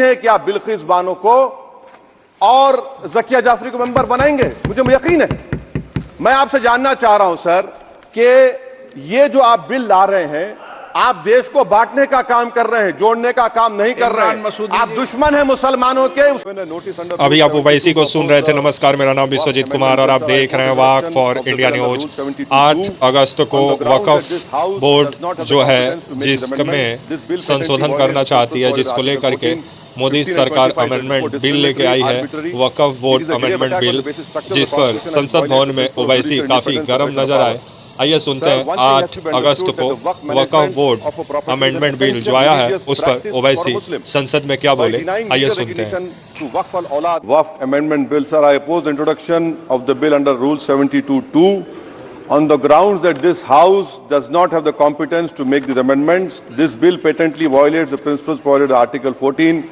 यकीन है कि आप बिल्किस बानो को और ज़किया जाफरी को मेंबर बनाएंगे? मुझे यकीन है। मैं आपसे जानना चाह रहा हूं सर कि ये जो आप बिल ला रहे हैं, आप देश को बांटने का काम कर रहे हैं, जोड़ने का काम नहीं कर रहे हैं। आप दुश्मन हैं मुसलमानों के। अभी आप ओवैसी को सुन रहे थे। नमस्कार, मेरा नाम विश्वजीत कुमार और आप देख रहे हैं वक्फ फॉर इंडिया न्यूज। 8 अगस्त को वक्फ बोर्ड जो है जिसमें संशोधन करना चाहती है, जिसको लेकर के मोदी सरकार अमेंडमेंट बिल लेके आई है, वक्फ बोर्ड अमेंडमेंट बिल, जिस पर संसद भवन में ओवैसी काफी गर्म नजर आए। आइए सुनते हैं 8 अगस्त को वक्फ बोर्ड अमेंडमेंट बिल जो आया है उस पर ओवैसी संसद में क्या बोले, आइए सुनते हैं। Waqf amendment bill, sir, I oppose introduction of the bill under rule 72(2) on the grounds that this house does not have the competence to make these amendments. This bill patently violates the principles provided in Article 14,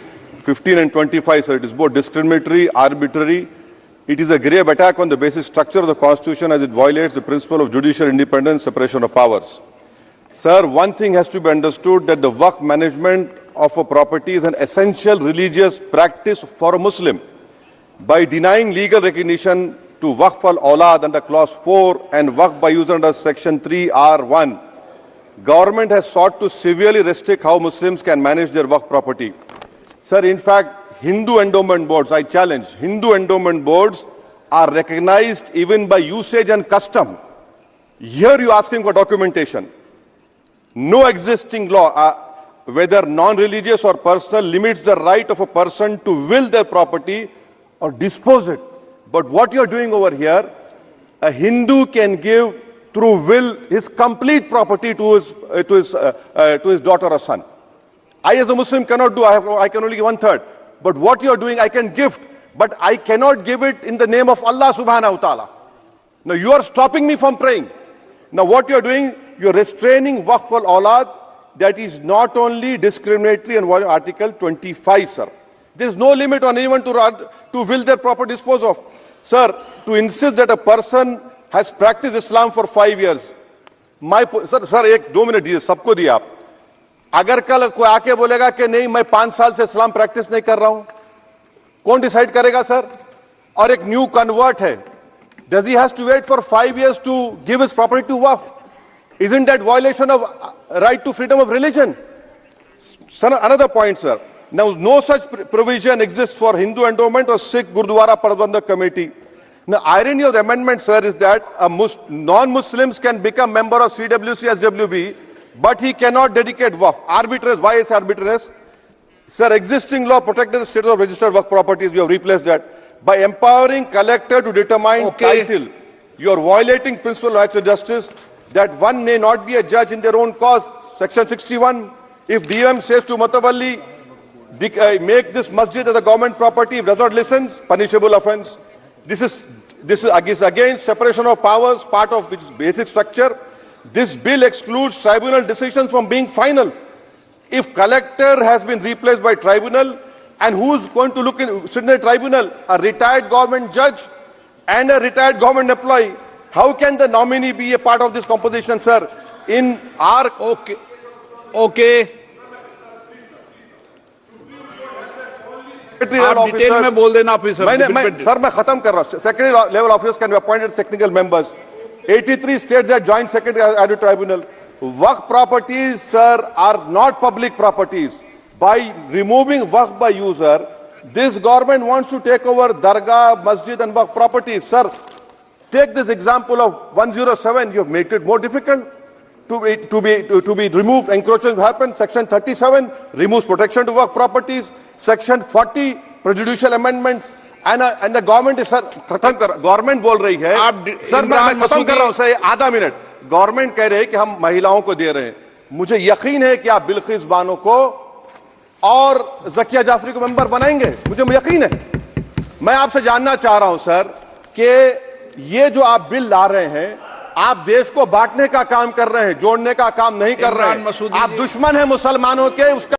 15 and 25, sir. It is both discriminatory, arbitrary. It is a grave attack on the basic structure of the Constitution as it violates the principle of judicial independence, separation of powers. Sir, one thing has to be understood, that the Waqf management of a property is an essential religious practice for a Muslim. By denying legal recognition to Waqf al-Awlad under clause 4 and Waqf by user under section 3(r)(1), government has sought to severely restrict how Muslims can manage their Waqf property. Sir, in fact, Hindu endowment boards, I challenge, Hindu endowment boards are recognized even by usage and custom. Here you are asking for documentation. No existing law, whether non-religious or personal, limits the right of a person to will their property or dispose it. But what you are doing over here, a Hindu can give through will his complete property to his daughter or son. I as a Muslim cannot do, I can only give 1/3. But what you are doing, I can gift, but I cannot give it in the name of Allah subhanahu wa ta'ala. Now you are stopping me from praying. Now what you are doing, you are restraining Waqf al-Awlad. That is not only discriminatory and violating Article 25, sir. There is no limit on anyone to will their property dispose of. Sir, to insist that a person has practiced Islam for 5 years, sir, एक 2 minute दिए, सबको दिया आप। अगर कल कोई आके बोलेगा कि नहीं मैं 5 साल से इस्लाम प्रैक्टिस नहीं कर रहा हूं, कौन डिसाइड करेगा सर? और एक न्यू कन्वर्ट है, does he has to wait for 5 years to give his property to Waqf? Isn't that violation of right to freedom of religion? Sir, another point, sir. Now, no such provision exists for Hindu endowment or Sikh Gurdwara Parbandhak Committee. Now, irony of the amendment, sir, is that non-Muslims can become member of CWC, SWB, but he cannot dedicate Waqf. Arbitrariness. Why is arbitrariness? Sir, existing law protected the status of registered Waqf properties. You have replaced that. By empowering collector to determine title, you are violating principle of rights of justice, that one may not be a judge in their own cause. Section 61. If DM says to Matawalli, make this masjid as a government property, if does not listen, punishable offense. This is against separation of powers, part of which is basic structure. This bill excludes tribunal decisions from being final. If collector has been replaced by tribunal, and who is going to sit in the tribunal? A retired government judge and a retired government employee. How can the nominee be a part of this composition, sir? In our okay. आप detail में बोल देना officer. Sir मैं खत्म कर रहा हूं। Secondary level officers can be appointed technical members. 83 states that joint secretary tribunal. Waqf properties, sir, are not public properties. By removing Waqf by user, this government wants to take over Dargah, Masjid and Waqf properties. Sir, take this example of 107. You have made it more difficult to be removed. Encroachment happens. Section 37 removes protection to Waqf properties. Section 40 prejudicial amendments. And the government is, sir, खत्म कर, government बोल रही है, sir मैं खत्म कर रहा हूं सर, आधा मिनट। गवर्नमेंट कह रहे हैं कि हम महिलाओं को दे रहे हैं। मुझे यकीन है कि आप बिल्किस बानो को और ज़किया जाफरी को मेंबर बनाएंगे, मुझे यकीन है। मैं आपसे जानना चाह रहा हूं सर कि ये जो आप बिल ला रहे हैं, आप देश को बांटने का काम कर रहे हैं, जोड़ने का काम नहीं कर रहे हैं। आप दुश्मन हैं मुसलमानों के। उसका